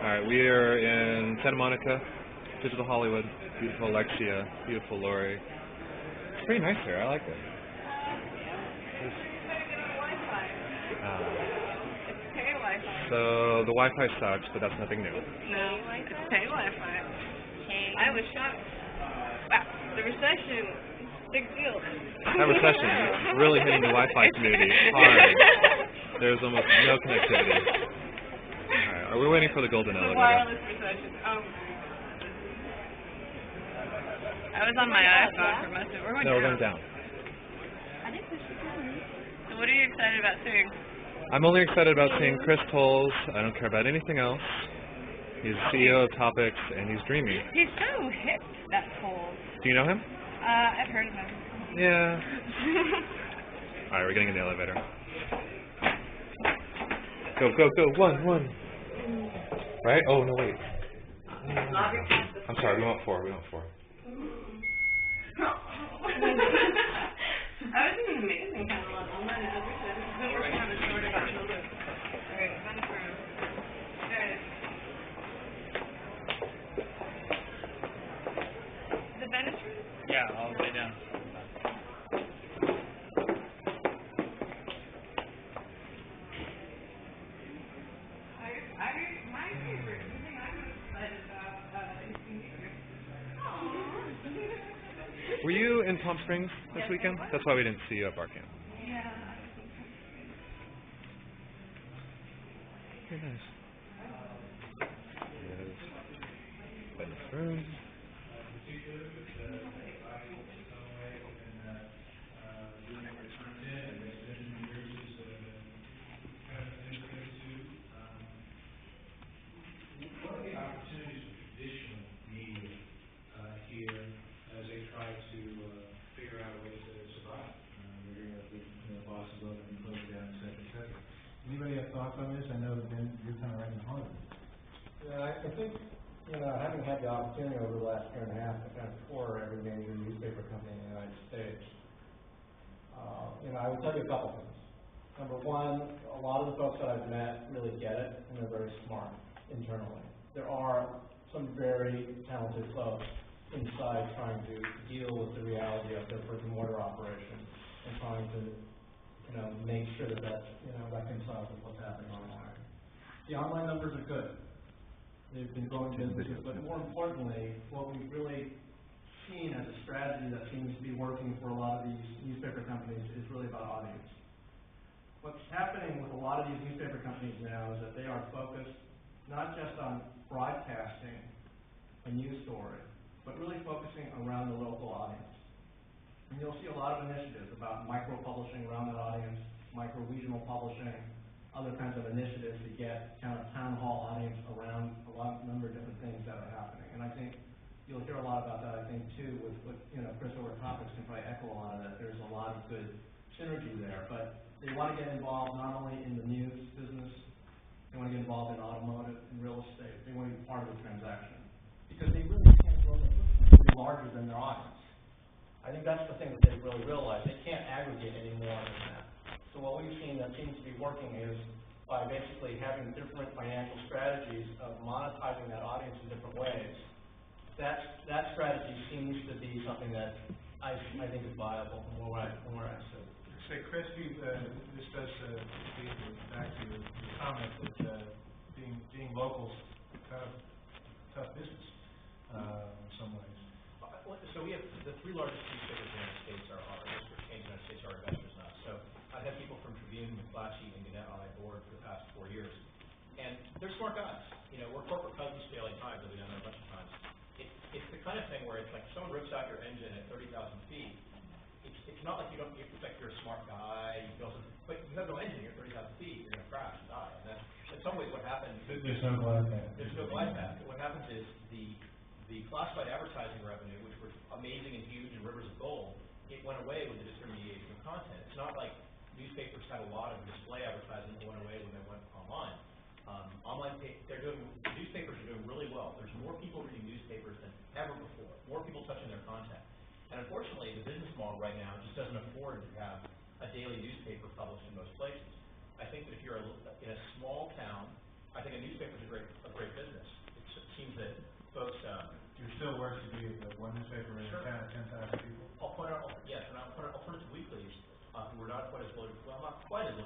All right, we are in Santa Monica, Digital Hollywood. Beautiful Alexia, beautiful Lori. It's pretty nice here. I like it. So the Wi-Fi sucks, but that's nothing new. No, it's pay Wi-Fi. I was shocked. Wow, the recession, big deal. That recession is really hitting the Wi-Fi community hard. There's almost no connectivity. All right, we're waiting for the golden elevator. Wireless recession. I was on my iPhone for most of it. We're going down. I think we should go. So what are you excited about seeing? I'm only excited about seeing Chris Tolles. I don't care about anything else. He's CEO of Topics, and he's dreamy. He's so hip, that Tolles. Do you know him? I've heard of him. Yeah. All right, we're getting in the elevator. Go, go, go. One. Right? Oh, no, wait. I'm sorry, we want four. I was in an amazing kind of level. This has been working on a story about children. Okay, Venice room. There it is. The Venice room? Yeah, all the way down. My favorite, the thing I'm excited about is being here. Were you in Palm Springs this weekend? That's why we didn't see you at bar camp. Yeah. Very nice. Here's Ben's room. What are the opportunities for traditional media here as they try to figure out ways to survive? We're hearing about the bosses of and closing down, et cetera. Anybody have thoughts on this? I know that Ben, you're kind of right in the heart of it. Yeah, I think, having had the opportunity over the last year and a half to kind of tour every major newspaper company in the United States, I would tell you a couple things. Number one, a lot of the folks that I've met really get it, and they're very smart internally. There are some very talented folks inside trying to deal with the reality of their brick-and-mortar operation and trying to, make sure that that's, reconciles with what's happening online. The online numbers are good. They've been growing businesses, but more importantly, what we've really seen as a strategy that seems to be working for a lot of these newspaper companies is really about audience. What's happening with a lot of these newspaper companies now is that they are focused not just on broadcasting a news story, but really focusing around the local audience. And you'll see a lot of initiatives about micro-publishing around that audience, micro-regional publishing, other kinds of initiatives to get kind of town hall audience around a number of different things that are happening. And I think you'll hear a lot about that, I think, too, with Chris over Topics can probably echo a lot of that. There's a lot of good synergy there. But they want to get involved not only in the news business, they want to get involved in automotive and real estate. They want to be part of the transaction. Because they really can't grow their footprint larger than their audience. I think that's the thing that they've really realized. They can't aggregate any more than that. So what we've seen that seems to be working is by basically having different financial strategies of monetizing that audience in different ways. That strategy seems to be something that I think is viable from where I sit. Say, Chris, this does lead back to your comment that being local is kind of tough business in some ways. So we have the three largest newspapers in the United States are our district chains in the United States, our investors not. So I've had people from Tribune, McClatchy, and Gannett on my board for the past 4 years. And they're smart guys. We're corporate cousins to the LA Times, that we've done that a bunch of times. It's the kind of thing where it's like someone rips out your engine at 30,000 feet. It's not like it's like you're a smart guy, but you have no engine, you're 30,000 feet, you're going to crash and die. And that's, in some ways, what happens. There's no glide path. There's no glide path. What happens is the classified advertising revenue, which was amazing and huge and rivers of gold, it went away with the disintermediation of content. It's not like newspapers had a lot of display advertising that went away when they went online. Newspapers are doing really well. There's more people reading newspapers than ever before, more people touching their content. And unfortunately, the business model right now just doesn't afford to have a daily newspaper published in most places. I think that if you're in a small town, I think a newspaper is a great business. still works to be one newspaper in a Sure. town of 10,000 people? I'll point out, yes, and I'll point out alternative weeklies, who are not quite as well, not quite as